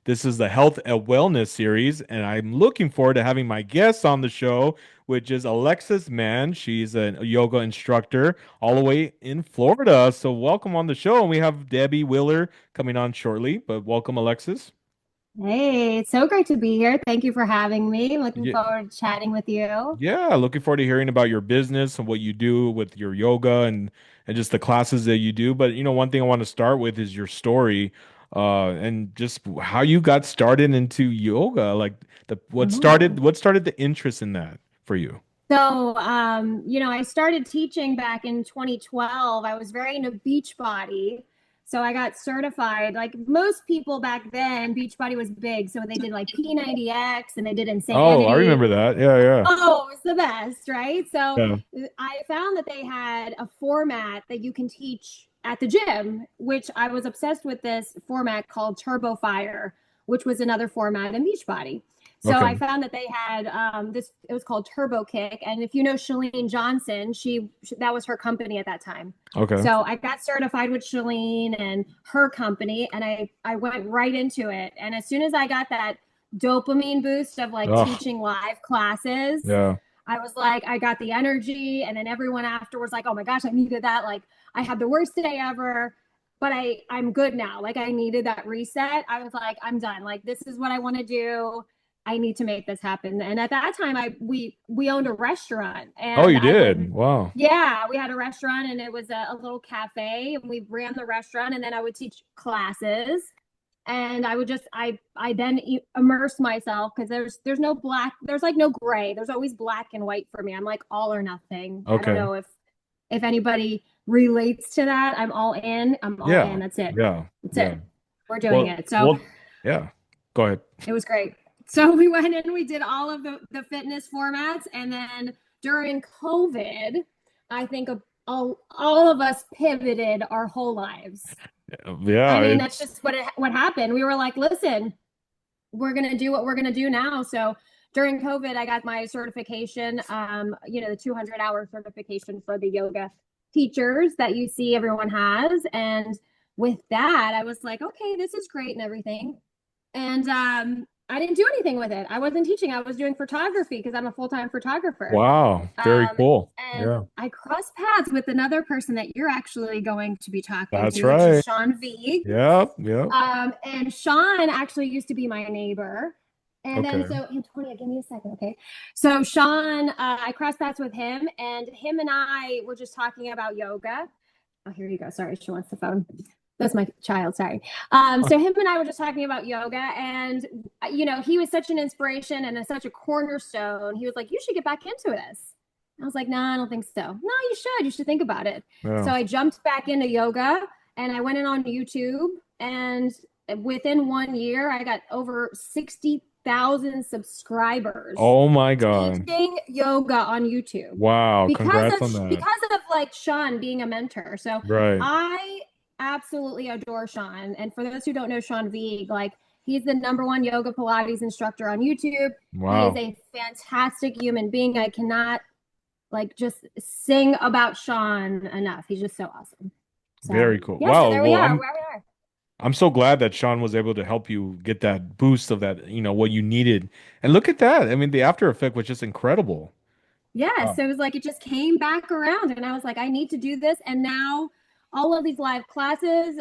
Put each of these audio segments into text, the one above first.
This is the Health and Wellness series, and I'm looking forward to having my guest on the show, which is Alexis Mann. She's a yoga instructor all the way in Florida. So, welcome on the show. And we have Debbie Wheeler coming on shortly, but welcome, Alexis. Hey, it's so great to be here. Thank you for having me. I'm looking Yeah, forward to chatting with you. yeah, looking forward to hearing about your business and what you do with your yoga and just the classes that you do. But one thing I want to start with is your story, and just how you got started into yoga. Like the Oh. what started the interest in that for you? I started teaching back in 2012. I was very into Beachbody. So I got certified. Like most people back then, Beachbody was big. So they did like P90X and they did Oh, I Insanity. remember that. Yeah, yeah, Oh, it's the best, right? So yeah. I found that they had a format that you can teach at the gym, which I was obsessed with this format called Turbo Fire, which was another format in Beachbody. So I Okay, found that they had this. It was called Turbo Kick, and if you know Shalene Johnson, that was her company at that time. okay. So I got certified with Shalene and her company, and I went right into it. And as soon as I got that dopamine boost of like Oh, teaching live classes, yeah. I was like, I got the energy. And then everyone afterwards, like, oh my gosh, I needed that. Like, I had the worst day ever, but I'm good now. Like, I needed that reset. I was like, I'm done. Like, this is what I want to do. I need to make this happen. And at that time, we owned a restaurant, Oh, and you I did. would, Wow. yeah, we had a restaurant, and it was a little cafe, and we ran the restaurant, and then I would teach classes, and I would just I then immerse myself because there's no black, there's like no gray, there's always black and white for me. I'm like all or nothing. I don't Okay. know if anybody relates to that. I'm all Yeah. in. That's it. Yeah. That's Yeah. it. We're doing Well, it. So well, yeah. Go ahead. it was great. So we went in, we did all of the fitness formats, and then during COVID, I think all of us pivoted our whole lives. I Yeah, mean, that's just what happened. We were like, listen, we're going to do what we're going to do now. So during COVID, I got my certification, the 200-hour certification for the yoga teachers that you see everyone has. And with that, I was like, okay, this is great and everything. And I didn't do anything with it. I wasn't teaching. I was doing photography because I'm a full-time photographer. wow. Very Um, cool. and Yeah. I crossed paths with another person that you're actually going to be talking That's to, which is right. Sean Vigue. Yep. Yep. And Sean actually used to be my neighbor. And then Okay. so Antonia, give me a second, okay? So Sean, I crossed paths with him, and him and I were just talking about yoga. Oh, here you go. Sorry, she wants the phone. That's my child. Sorry. So him and I were just talking about yoga, and he was such an inspiration and such a cornerstone. He was like, "You should get back into this." I was like, "No, I don't think so." No, you should. You should think about it. So Yeah. I jumped back into yoga, and I went in on YouTube, and within 1 year, I got over 60,000 subscribers Oh my God. teaching yoga on YouTube Wow. because Congrats of on that. because of like Sean being a mentor. So Right. I absolutely adore Sean. And for those who don't know Sean Vigue, like he's the #1 yoga Pilates instructor on YouTube. He is Wow. a fantastic human being. I cannot like just sing about Sean enough. He's just so awesome. So Very cool. yeah, so Wow. there we Well, are, I'm where we are. I'm so glad that Sean was able to help you get that boost of that, what you needed. And look at that. I mean, the after effect was just incredible. Yeah, Wow. so it was like it just came back around, and I was like, I need to do this. And now all of these live classes.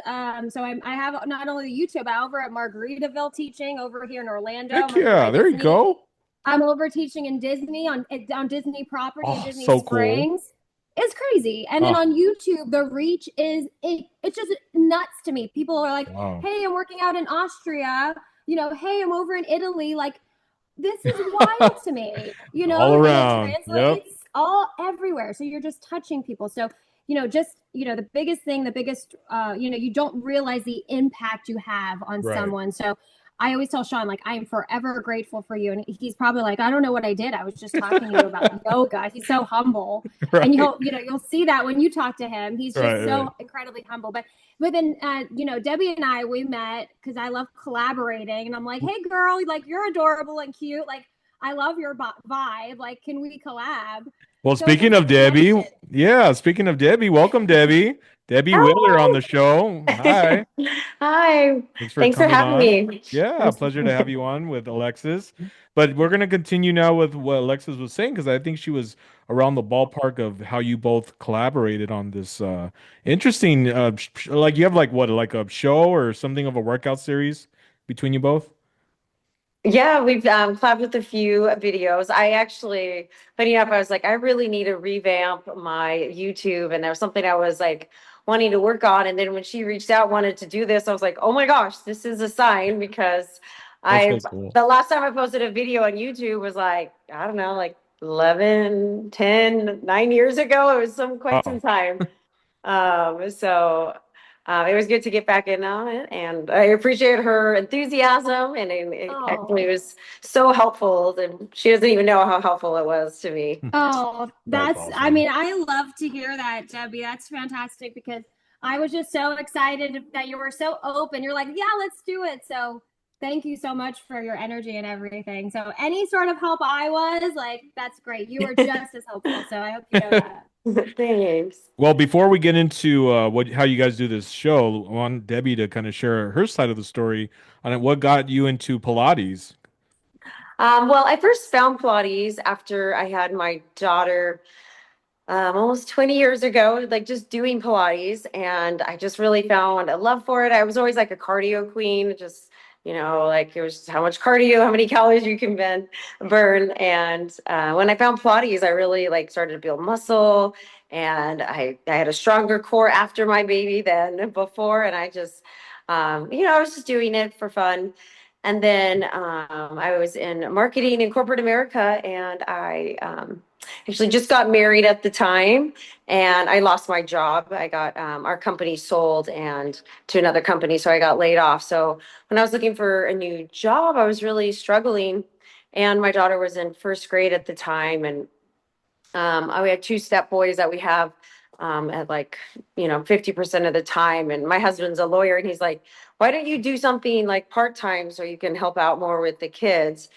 So I have not only the YouTube, but over at Margaritaville teaching over here in Orlando, Heck yeah. by There you Disney. go. I'm over teaching in Disney on Disney property in Oh, Disney so cool. Springs. It's crazy. And then Oh, on YouTube, the reach it's just nuts to me. People are like, wow. "Hey, I'm working out in Austria." Hey, I'm over in Italy. Like this is wild to me, All and it around. Yep. translates all everywhere. So you're just touching people. So, the biggest thing, the biggest, you don't realize the impact you have on Right. someone. So I always tell Sean, like, I am forever grateful for you. And he's probably like, I don't know what I did. I was just talking to you about yoga. He's so humble. And Right. you'll see that when you talk to him. He's just Right. Right. so incredibly humble. But then, Debbie and I, we met because I love collaborating. And I'm like, hey, girl, like, you're adorable and cute. Like, I love your vibe. Like, can we collab? Well, So it's a speaking of Debbie, connection. yeah, speaking of Debbie, welcome Debbie. Debbie Wheeler on Hi. the show. Hi. Hi. Thanks for Thanks for coming having on. me. Yeah, pleasure to have you on with Alexis. But we're going to continue now with what Alexis was saying because I think she was around the ballpark of how you both collaborated on this interesting like you have like what like a show or something of a workout series between you both? Yeah, we've collabed with a few videos. I actually, funny enough, I was like, I really need to revamp my YouTube, and there was something I was like wanting to work on. And then when she reached out, wanted to do this, I was like, oh my gosh, this is a sign because That's so I've cool. the last time I posted a video on YouTube was like, I don't know, like 11, 10, 9 years ago. It was quite some Wow. time. So it was good to get back in on it, and I appreciate her enthusiasm, and it actually Oh, was so helpful. And she doesn't even know how helpful it was to me. oh, That's I awesome. mean, I love to hear that, Debbie. That's fantastic because I was just so excited that you were so open. You're like, yeah, let's do it. So thank you so much for your energy and everything. So any sort of help I was like, that's great. You were just as helpful. So I hope you know that. Thanks. Well, before we get into what how you guys do this show, I want Debbie to kind of share her side of the story on it. What got you into Pilates? Well, I first found Pilates after I had my daughter almost 20 years ago, like just doing Pilates. And I just really found a love for it. I was always like a cardio queen, just, like it was just how much cardio, how many calories you can burn. And when I found Pilates, I really like started to build muscle, and I had a stronger core after my baby than before. And I just, I was just doing it for fun. And then I was in marketing in corporate America, and I actually just got married at the time, and I lost my job. I got our company sold and to another company, so I got laid off. So when I was looking for a new job, I was really struggling, and my daughter was in first grade at the time, and we had two step boys that we have at like 50% of the time. And my husband's a lawyer, and he's like, why don't you do something like part-time so you can help out more with the kids?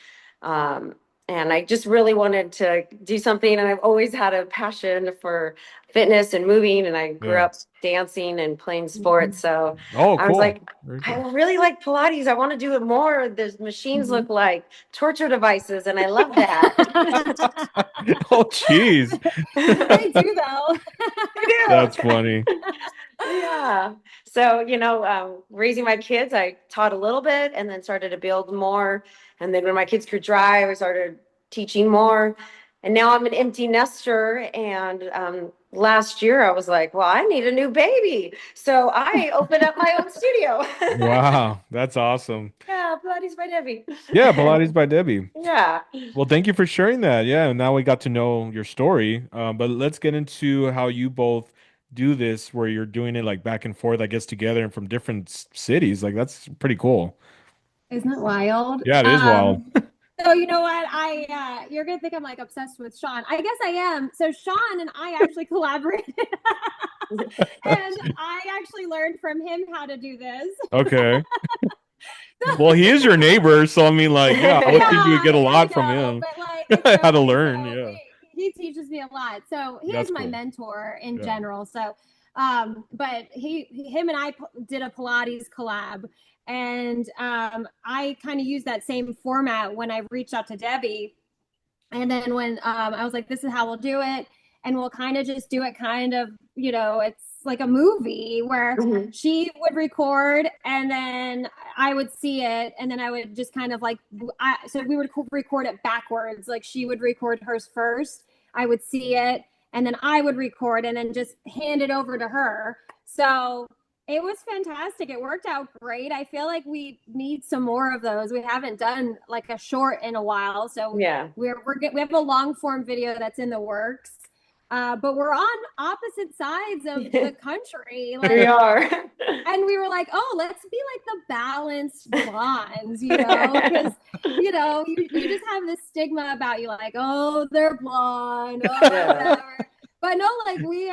um, and I just really wanted to do something, and I've always had a passion for fitness and moving, and I grew Yeah. up dancing and playing sports. So Oh, I was cool. like, Very I cool. really like Pilates. I want to do it more. The machines Mhm. look like torture devices, and I love that. Oh, jeez. They do though. That's I funny. do. Yeah. So, raising my kids, I taught a little bit and then started to build more. And then when my kids could drive, I started teaching more. And now I'm an empty nester. And last year I was like, well, I need a new baby. So I opened up my own studio. Wow, that's awesome. Yeah, Pilates by Debbie. Yeah, Pilates by Debbie. Yeah. Well, thank you for sharing that. Yeah, and now we got to know your story. But let's get into how you both do this, where you're doing it like back and forth, I guess, together and from different cities. Like that's pretty cool. Isn't it wild? Yeah, it is wild. So you know what? You're gonna think I'm like obsessed with Sean. I guess I am. So Sean and I actually collaborated, and I actually learned from him how to do this. Okay. Well, he is your neighbor, so I mean, like, yeah, I would think you would Yeah, get a I lot from know, him. but like it's How so to funny. learn. So Yeah, he teaches me a lot. So he is that's my cool. mentor in Yeah. general. So but him and I did a Pilates collab, and I kind of use that same format when I reached out to Debbie. And then when I was like, this is how we'll do it. And we'll kind of just do it kind of, it's like a movie where Mhm. she would record and then I would see it. And then I would just kind of like, so we would record it backwards. Like she would record hers first. I would see it. And then I would record and then just hand it over to her. So it was fantastic. It worked out great. I feel like we need some more of those. We haven't done like a short in a while. So Yeah. we have a long form video that's in the works. But we're on opposite sides of the country. We Like, are. and we were like, oh, let's be like the balanced blondes, because you just have this stigma about you, like, oh, they're blonde, oh, Yeah. whatever. But no, like we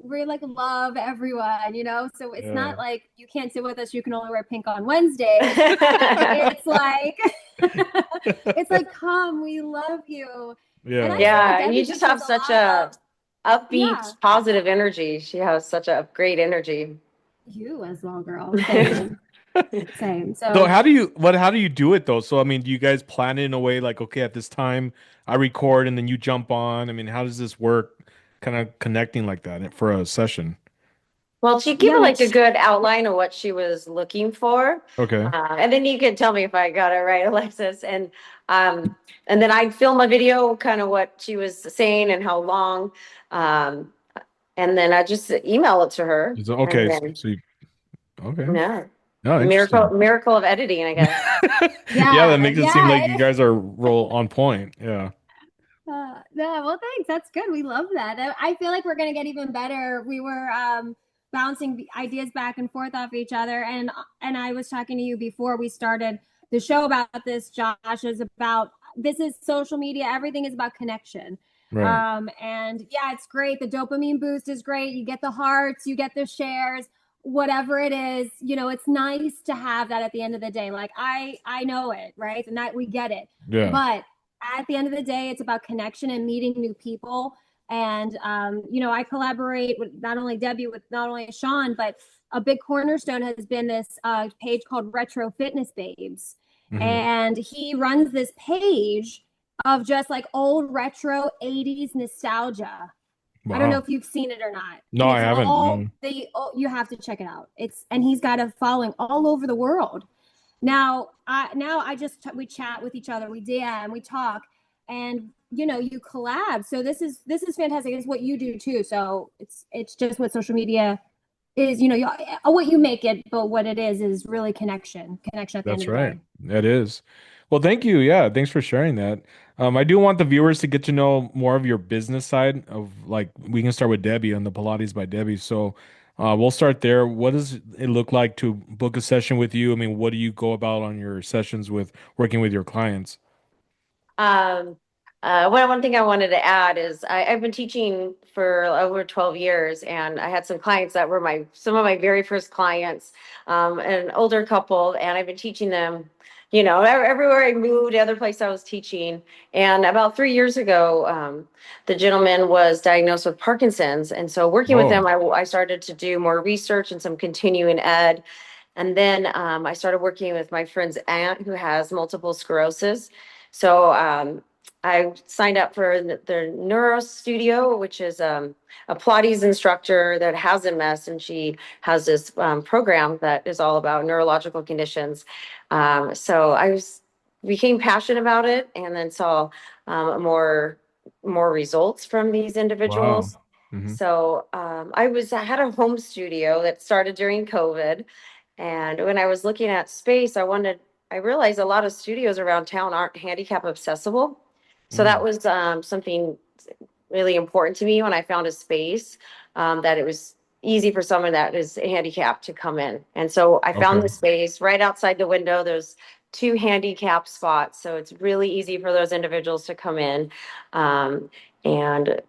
we like love everyone, so it's Yeah. not like you can't sit with us, you can only wear pink on Wednesdays. It's like it's like, come, we love you. And I Yeah. feel like Yeah, you Debbie just teaches have a such lot a of, yeah, upbeat, positive energy. She has such a great energy. you as well, girl. Same, same. So So how do you do it though? So I mean, do you guys plan it in a way like, okay, at this time I record and then you jump on? I mean, how does this work? Kind of connecting like that for a session. Well, she gave yeah, we like a good outline of what she was looking for. Okay. And then you can tell me if I got it right, Alexis. Um, and then I'd film a video, kind of what she was saying and how long. Um, and then I just email it to her. So, And okay. So, then, so you, okay. yeah, Oh, miracle, interesting. miracle of editing, I guess. Yeah, that yeah, makes it seem like yeah. you guys are roll on point. Yeah. Yeah, well, thanks. That's good. We love that. I feel like we're gonna get even better. We were bouncing ideas back and forth off each other, and I was talking to you before we started the show about this. Josh, is about this is social media. Everything is about connection. Right. And yeah, it's great. The dopamine boost is great. You get the hearts, you get the shares, whatever it is. It's nice to have that at the end of the day. Like I know it, right? And that we get it, Yeah. but at the end of the day, it's about connection and meeting new people. And I collaborate with not only Debbie, with not only Sean, but a big cornerstone has been this page called Retro Fitness Babes, Hmm. and he runs this page of just like old retro 80s nostalgia. I don't know Wow. if you've seen it or not. No, And I it's haven't. all No. you have to check it out. And he's got a following all over the world. Now I just we chat with each other, we DM, we talk, and you collab. So this is fantastic. It's what you do too. So it's just what social media is. What you make it, but what it is really connection at the end That's of the right. day. That is. Well, thank you. Yeah, thanks for sharing that. I do want the viewers to get to know more of your business side of like we can start with Debbie on the Pilates by Debbie. So we'll start there. What does it look like to book a session with you? I mean, what do you go about on your sessions with working with your clients? Um, one thing I wanted to add is I've been teaching for over 12 years, and I had some clients that were some of my very first clients, an older couple, and I've been teaching them, everywhere I moved, other place I was teaching. And about 3 years ago, the gentleman was diagnosed with Parkinson's, and so working with them, Oh, I started to do more research and some continuing ed. And then I started working with my friend's aunt who has multiple sclerosis. So I signed up for the Neuro Studio, which is a Pilates instructor that has MS, and she has this program that is all about neurological conditions. So became passionate about it, and then saw more results from these wow. individuals. Hmm. So I had a home studio that started during COVID, and when I was looking at space, I realized a lot of studios around town aren't handicap accessible. So that Mm. was something really important to me when I found a space, that it was easy for someone that is handicapped to come in. And so I found Okay. the space right outside the window. There's two handicap spots, so it's really easy for those individuals to come in, um, and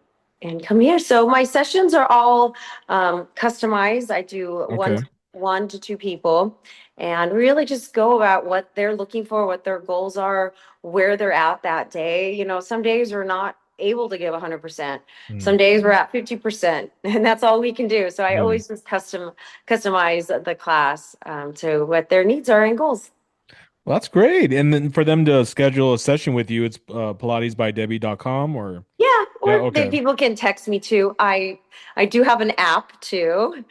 come here. So my sessions are all customized. I do Okay. one to two people, and really just go about what they're looking for, what their goals are, where they're at that day. Some days we're not able to give 100%. Some Mm. days we're at 50%, and that's all we can do. So I Yeah. always just customize the class to what their needs are and goals. Well, that's great. And then for them to schedule a session with you, it's pilatesbydebbie.com or Yeah, yeah, or okay. people can text me too. I do have an app too,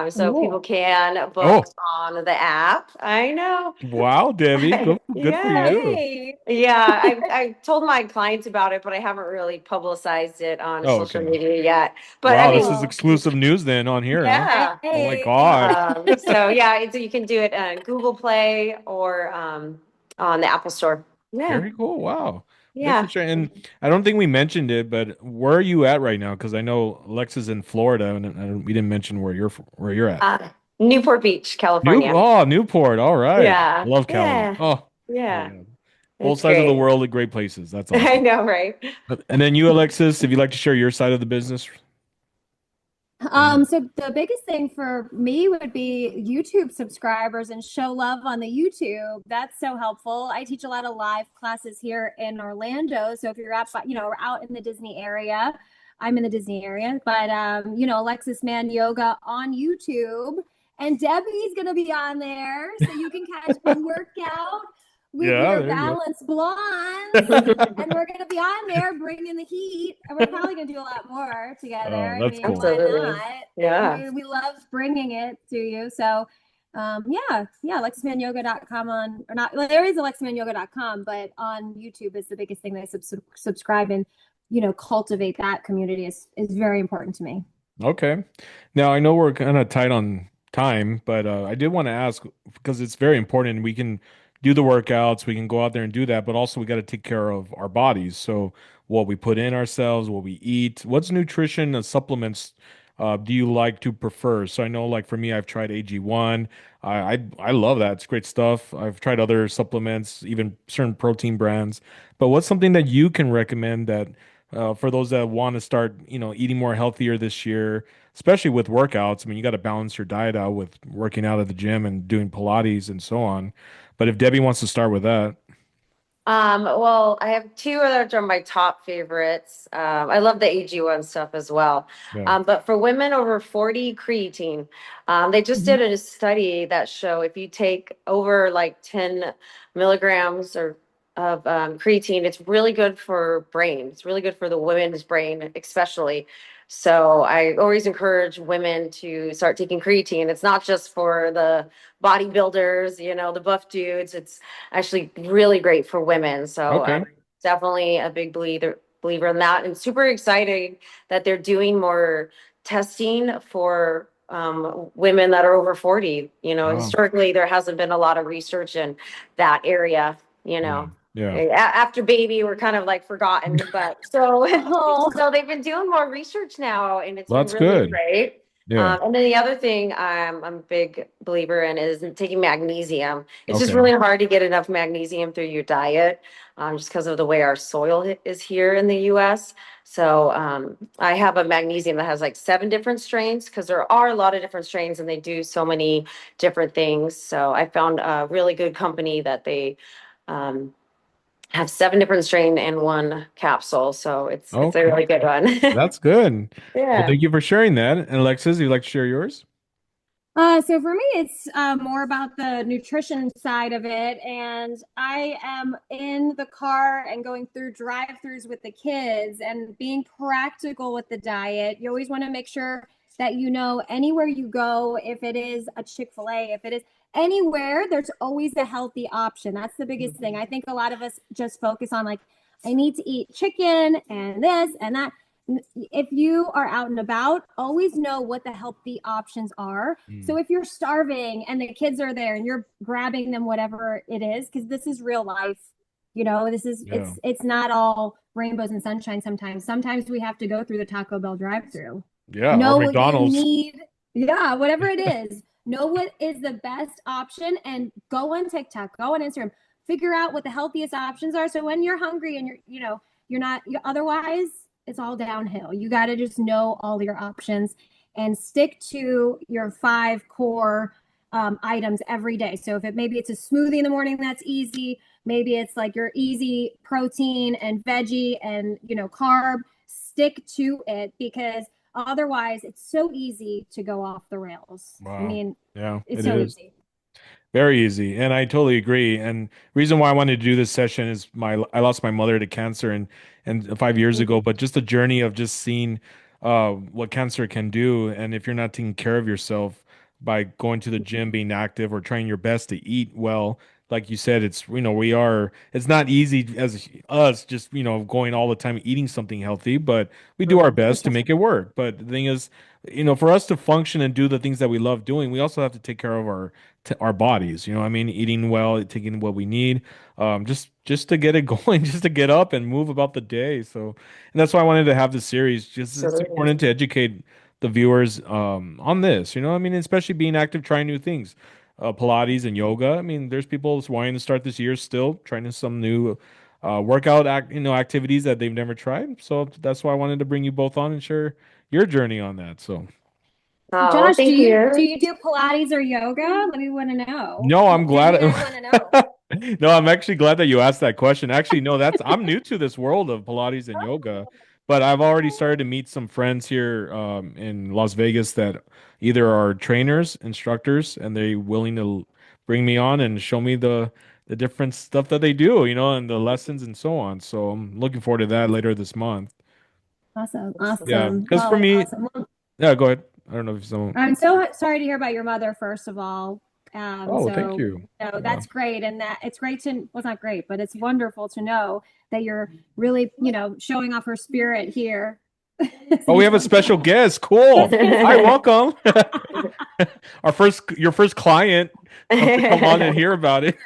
so people Cool. can book Oh, on the app. I know. wow, Debbie. Good for Yeah. you. Yay. Yeah, I told my clients about it, but I haven't really publicized it on Oh, social okay. media yet. But I Wow, this is mean, Cool. exclusive news then on here, huh? yeah. Oh my Hey. God. So yeah, you can do it on Google Play or on the Apple Store. Yeah, Very cool. Wow. Thanks for yeah. sharing. And I don't think we mentioned it, but where are you at right now? Because I know Alexa's in Florida, and we didn't mention where you're at. Newport Beach, California. Newport. All right. Yeah, Love Cali. yeah, Oh, oh yeah. yeah. Both It's sides of the great. world are great places. That's I awesome. know, right? And then you, Alexis, if you'd like to share your side of the business. Mm. So the biggest thing for me would be YouTube subscribers and show love on the YouTube. That's so helpful. I teach a lot of live classes here in Orlando. So if you're out, out in the Disney area, I'm in the Disney area, but Alexis Mann Yoga on YouTube, and Debbie's gonna be on there, so you can catch a workout with Yeah, your there you balanced blondes, go. and we're gonna be on there bringing the heat, and we're probably gonna do a lot more Oh, together. I that's mean, cool. why Absolutely. not? Yeah. We love bringing it to you. So, yeah, alexismanyoga.com on, or not, well, there is alexismanyoga.com, but on YouTube is the biggest thing that I subscribe and, cultivate that community is very important to me. Okay. Now I know we're kind of tight on time, but I did want to ask because it's very important. We can do the workouts, we can go out there and do that, but also we got to take care of our bodies. So what we put in ourselves, what we eat, what's nutrition and supplements do you like to prefer? So I know, like for me, I've tried AG1. I love that. It's great stuff. I've tried other supplements, even certain protein brands. But what's something that you can recommend that for those that want to start, eating more healthier this year, especially with workouts? I mean, you got to balance your diet out with working out at the gym and doing Pilates and so on. But if Debbie wants to start with that, Well, I have two that are my top favorites. I love the AG1 stuff as well. yeah. But for women over 40, creatine, they just Mhm. did a study that show if you take over like 10 milligrams or of creatine, it's really good for brain. It's really good for the women's brain, especially. So I always encourage women to start taking creatine. It's not just for the bodybuilders, the buff dudes. It's actually really great for women. So Okay. definitely a big believer in that, and super exciting that they're doing more testing for women that are over 40. Wow. Historically, there hasn't been a lot of research in that area. Yeah. Yeah. After baby, we're kind of like forgotten, but so Oh, so they've been doing more research now, and it's Well, been that's really good. great. Yeah. And then the other thing I'm a big believer in is taking magnesium. It's just Okay. really hard to get enough magnesium through your diet, just because of the way our soil is here in the US. So I have a magnesium that has like 7 different strains because there are a lot of different strains and they do so many different things. So I found a really good company that they um, have 7 different strain in one capsule. So it's a Okay. really good one. That's good. Well, Yeah. thank you for sharing that. And Alexis, you'd like to share yours? so for me, it's more about the nutrition side of it. And I am in the car and going through drive-throughs with the kids and being practical with the diet. You always want to make sure that anywhere you go, if it is a Chick-fil-A, if it is anywhere, there's always a healthy option. That's the biggest thing. I think a lot of us just focus on like, I need to eat chicken and this and that. If you are out and about, always know what the healthy options are. Mm. So if you're starving and the kids are there and you're grabbing them whatever it is, because this is real life, this is Yeah. it's not all rainbows and sunshine sometimes. Sometimes we have to go through the Taco Bell drive-through. Yeah. Or Know what you McDonald's. need. Yeah, whatever it is. Know what is the best option and go on TikTok, go on Instagram, figure out what the healthiest options are. So when you're hungry and you're not, otherwise it's all downhill. You got to just know all your options and stick to your 5 core items every day. So if maybe it's a smoothie in the morning, that's easy. Maybe it's like your easy protein and veggie and carb. Stick to it because otherwise it's so easy to go off the rails. I Wow. mean, Yeah, it's it so is. easy. Very easy. And I totally agree. And reason why I wanted to do this session is I lost my mother to cancer and 5 years ago, Mhm. but just the journey of just seeing what cancer can do. And if you're not taking care of yourself by going to the gym, being active, or trying your best to eat well, like you said, it's not easy as us just, going all the time eating something healthy, but we do our best to make it work. But the thing is, for us to function and do the things that we love doing, we also have to take care of our bodies. I mean, eating well, taking what we need, just to get it going, just to get up and move about the day. So, and that's why I wanted to have this series. Just it's Absolutely. important to educate the viewers on this. I mean, especially being active, trying new things, Pilates and yoga. I mean, there's people wanting to start this year still trying some new activities that they've never tried. So that's why I wanted to bring you both on and share your journey on that. So. Oh, well, Josh, thank do you. you do Pilates or yoga? Let me want to know. No, I'm Debbie glad. and I want to know. No, I'm actually glad that you asked that question. Actually, no, that's I'm new to this world of Pilates and yoga, but I've already started to meet some friends here in Las Vegas that either are trainers, instructors, and they're willing to bring me on and show me the different stuff that they do, and the lessons and so on. So I'm looking forward to that later this month. Awesome, Yeah, awesome. because for Well, me, awesome. Well, yeah, go ahead. I don't know if someone. I'm so sorry to hear about your mother, first of all. Oh, thank So you. no, Yeah. that's great, and that it's great to well, it's not great, but it's wonderful to know that you're really, showing off her spirit here. Oh, we have a special guest. Cool. Hi, welcome. Your first client wants to come on and hear about it.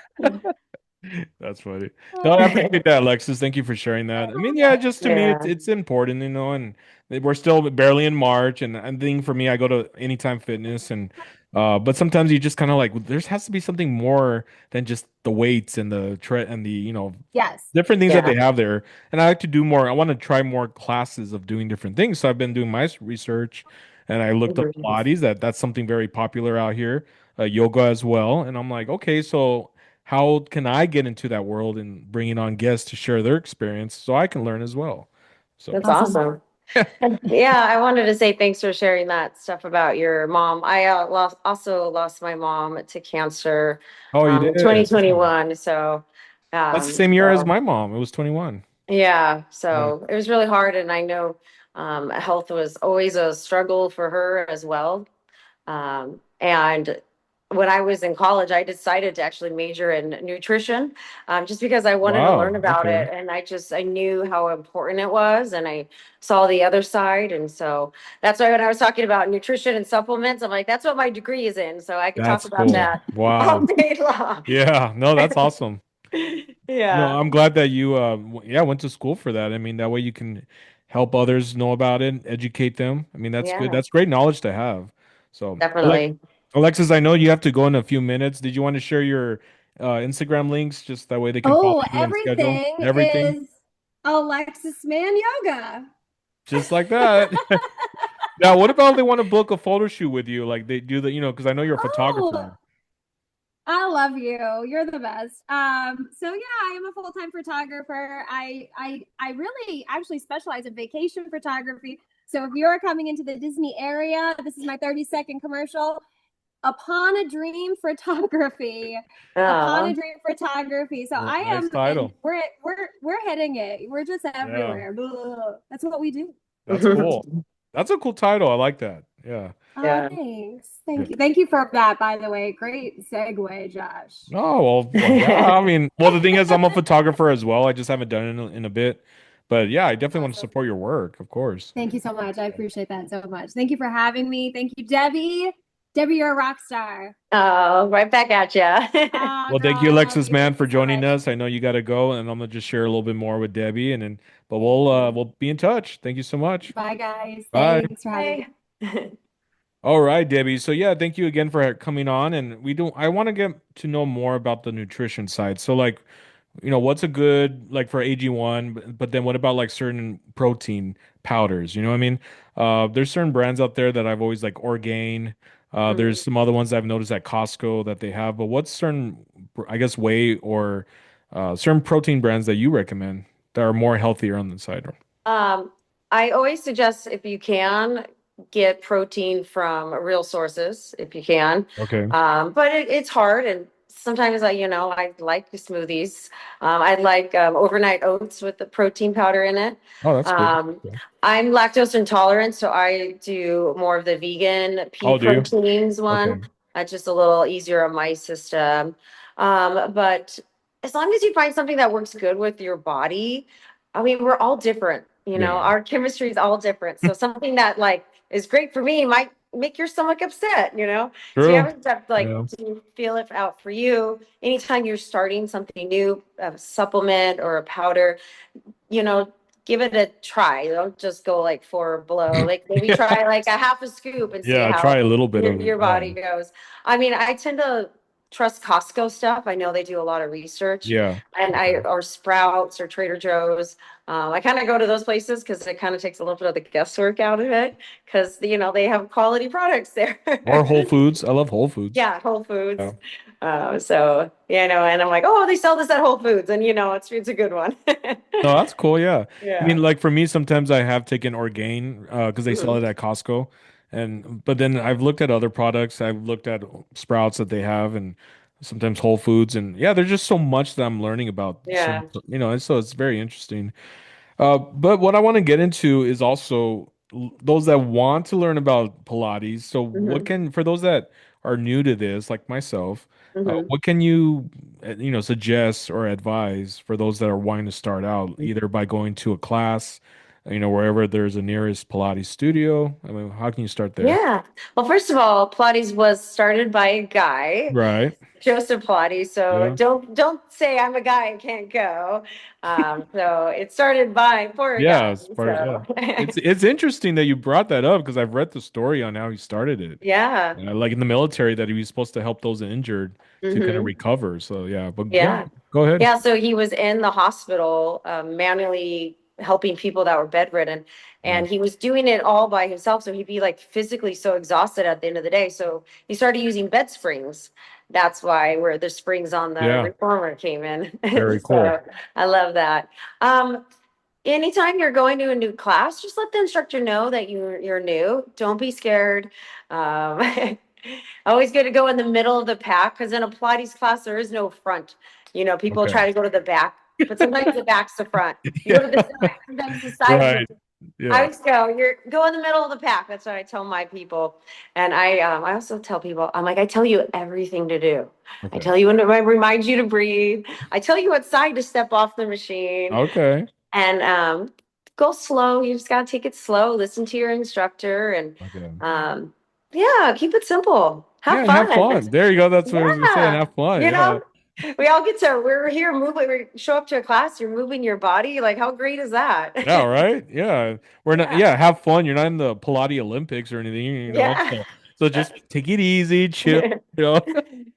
That's funny. No, I appreciate that, Alexis. Thank you for sharing that. I mean, yeah, just to me, Yeah. it's important, and we're still barely in March, and I think for me, I go to Anytime Fitness, and but sometimes you just kind of like there has to be something more than just the weights and the tread and the Yes. different things that Yeah. they have there. And I like to do more. I want to try more classes of doing different things. So I've been doing my research, and I looked up Mhm. Pilates. That's something very popular out here. Yoga as well. And I'm like, okay, so how can I get into that world and bringing on guests to share their experience so I can learn as well? So That's Awesome. awesome. And yeah, I wanted to say thanks for sharing that stuff about your mom. I also lost my mom to cancer oh, you in did. Oh. 2021. That's the same year as So my mom. It was 21. yeah, Yeah. so it was really hard, and I know health was always a struggle for her as well. And when I was in college, I decided to actually major in nutrition, just because I wanted to learn Wow. about Okay. it. And I knew how important it was, and I saw the other side. And so that's why when I was talking about nutrition and supplements, I'm like, that's what my degree is in. So I can talk That's about cool. that all Wow. day long. Yeah. No, that's awesome. No, Yeah, I'm glad that you yeah, went to school for that. I mean, that way you can help others know about it, educate them. I mean, that's good. yeah, That's great knowledge to have. So, definitely. Alexis, I know you have to go in a few minutes. Did you want to share your Instagram links just that way they can follow Oh, you and schedule everything everything? is Alexis Man Yoga. Just like that. Now, what about if they want to book a photo shoot with you? Like they do because I know you're a Oh, photographer. I love you. You're the best. So yeah, I am a full-time photographer. I really actually specialize in vacation photography. So if you're coming into the Disney area, this is my 30-second commercial. Upon a Dream Photography. Upon a Oh, Dream Photography. So I Nice am, and title. we're hitting it. We're just Yeah, everywhere. Blah. That's what we do. that's cool. That's a cool title. I like that. Yeah. Oh, yeah. thanks. Yeah. Thank you. Thank you for that, by the way. Great segue, Josh. Oh, well, yeah. I mean, well, the thing is, I'm a photographer as well. I just haven't done it in a bit. But yeah, I definitely want to Awesome. support your work, of course. Thank you so much. I appreciate that so much. Thank you for having me. Thank you, Debbie. Debbie, you're a rock star. Oh, right back at you. Oh, Well, girl, thank you, I love Alexis, you. man, Thank you for so joining much. us. I know you got to go, and I'm gonna just share a little bit more with Debbie, but Thank you. we'll be in touch. Thank you so much. Bye, guys. Bye. Thanks for having me. Bye. All right, Debbie. So yeah, thank you again for coming on, and I want to get to know more about the nutrition side. So like, what's a good like for AG1, but then what about like certain protein powders? You know what I mean? There's certain brands out there that I've always like Orgain. There's Mhm. some other ones I've noticed at Costco that they have, but what's certain, I guess, whey or certain protein brands that you recommend that are more healthier on the side? Um, I always suggest if you can get protein from real sources, if you can. Okay. But it's hard, and sometimes I like the smoothies. I like overnight oats with the protein powder in it. Oh, that's good. Um, Okay. I'm lactose intolerant, so I do more of the vegan pea Oh, do you? proteins one. Okay. That's just a little easier on my system. But as long as you find something that works good with your body, I mean, we're all different, Yeah. our chemistry is all different. So something that like is great for me might make your stomach upset. So you True. have to like Yeah. to feel it out for you. Anytime you're starting something new, a supplement or a powder, you know, give it a try. Don't just go like for a blow. Like maybe Yeah. try like a half a scoop and see Yeah. how Try a little bit your of it. your Yeah. body goes. I mean, I tend to trust Costco stuff. I know they do a lot of research, Yeah. and I Okay. or Sprouts or Trader Joe's. I kind of go to those places because it kind of takes a little bit of the guesswork out of it because they have quality products there. Or Whole Foods. I love Whole Foods. Yeah, Whole Foods. Yeah. So and I'm like, oh, they sell this at Whole Foods, and it's a good one. No, that's cool. Yeah. I mean, Yeah. like for me, sometimes I have taken Orgain because they sell Mhm. it at Costco. And but then I've looked at other products. I've looked at Sprouts that they have and sometimes Whole Foods. And yeah, there's just so much that I'm learning about Yeah. certain, and so it's very interesting. But what I want to get into is also those that want to learn about Pilates. So, Hmm. for those that are new to this, like myself, Hmm. what can you, suggest or advise for those that are wanting to start out, either by going to a class, wherever there's a nearest Pilates studio? I mean, how can you start there? Yeah. Well, first of all, Pilates was started by a guy, Right. Joseph Pilates. So Yeah. don't say I'm a guy and can't go. So it started by for a Yeah. guy. As far, yeah. So It's interesting that you brought that up because I've read the story on how he started it. yeah. Like in the military, that he was supposed to help those injured to kind of Hmm. recover. So yeah, but yeah, Yeah. go ahead. Yeah. So he was in the hospital, manually helping people that were bedridden. Yeah, And he was doing it all by himself. So he'd be like physically so exhausted at the end of the day. So he started using bed springs. That's why where the springs on the yeah, reformer came in. very So cool. I love that. Um, Anytime you're going to a new class, just let the instructor know that you're new. Don't be scared. Always good to go in the middle of the pack because in a Pilates class there is no front. People Okay. try to go to the back, but sometimes the back's the front. You go Yeah, to the side, sometimes the side's the right. front. I Yeah. always go in the middle of the pack. That's what I tell my people. And I also tell people, I'm like, I tell you everything to do. I Okay. tell you when I remind you to breathe. I tell you what side to step off the machine. Okay. And go slow. You just gotta take it slow. Listen to your instructor, and Okay. um, yeah, keep it simple. Yeah, Have and have fun. fun. There you go. That's what I was gonna say. And Yeah, have fun. you Yeah. know, we're here moving. We show up to a class. You're moving your body. Like, how great is Yeah, that? right. Yeah. We're not, Yeah, yeah, have fun. You're not in the Pilates Olympics or anything, yeah. so just take it easy, chill, you know.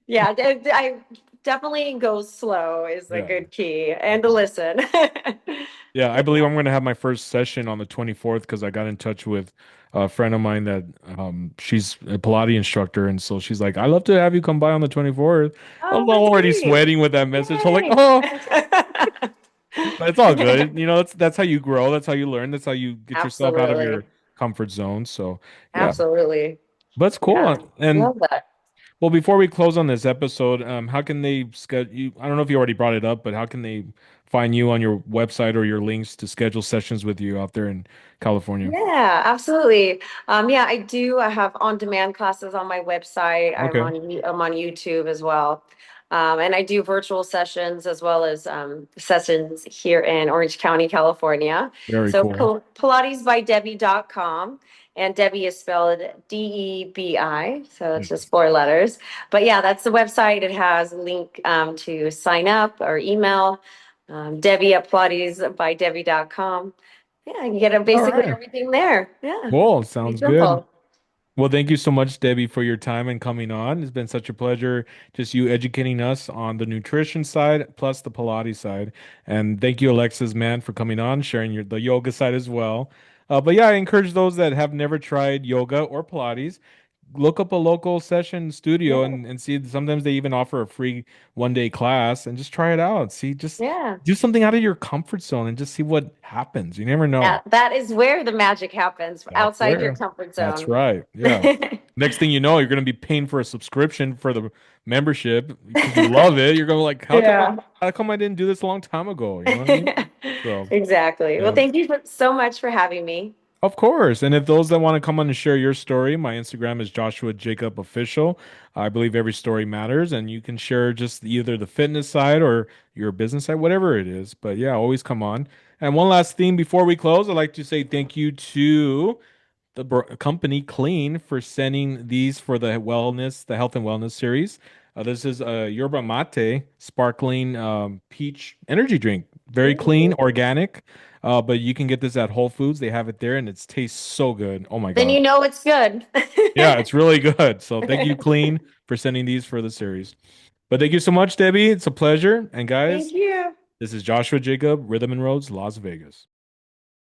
Yeah, I definitely go slow is a Yeah. good key, and to Okay. listen. Yeah, I believe I'm going to have my first session on the 24th because I got in touch with a friend of mine that she's a Pilates instructor. And so she's like, I'd love to have you come by on the 24th. I Oh, was that's already great. sweating with that message. So I'm like, Yay. oh, but it's all good. That's how you grow. That's how you learn. That's how you get yourself out of Absolutely. your comfort zone. So yeah, Absolutely. but it's cool. Yeah. And Love that. well, before we close on this episode, how can they schedule you? I don't know if you already brought it up, but how can they find you on your website or your links to schedule sessions with you out there in California? Yeah, absolutely. Yeah, I do. I have on-demand classes on my website. Okay, I'm on YouTube as well. And I do virtual sessions as well as sessions here in Orange County, California. very So cool. pilatesbydebbie.com, and Debbie is spelled Debi. So Yeah. it's just four letters. But yeah, that's the website. It has a link to sign up or email, Debbie at pilatesbydebbie.com. Yeah, you get All basically right. everything there. Yeah, Cool. pretty Sounds good. simple. Well, thank you so much, Debbie, for your time and coming on. It's been such a pleasure just you educating us on the nutrition side plus the Pilates side. And thank you, Alexis, man, for coming on, sharing the yoga side as well. But yeah, I encourage those that have never tried yoga or Pilates, look up a local session studio Yeah, and see sometimes they even offer a free 1 day class and just try it out. See, just yeah. do something out of your comfort zone and just see what happens. You never know. That is where the magic happens, That's outside your where. comfort That's zone. right. Yeah. Next thing you know, you're going to be paying for a subscription for the membership because you love it. You're going to like, Yeah. how come I didn't do this a long time ago? You know what I mean? So, Exactly. Well, yeah. thank you so much for having me. Of course. And if those that want to come on and share your story, my Instagram is Joshua Jacob Official. I believe every story matters, and you can share just either the fitness side or your business side, whatever it is. But yeah, always come on. And one last thing before we close, I'd like to say thank you to the company Clean for sending these for the health and wellness series. This is a yerba mate sparkling peach energy drink. Very clean, Ooh. organic. But you can get this at Whole Foods. They have it there, and it tastes so good. Oh my Then God. you know it's good. Yeah, it's really good. So thank you, Clean, for sending these for the series. But thank you so much, Debbie. It's a pleasure. And Thank guys, you. this is Joshua Jacob, Rhythm and Roads, Las Vegas.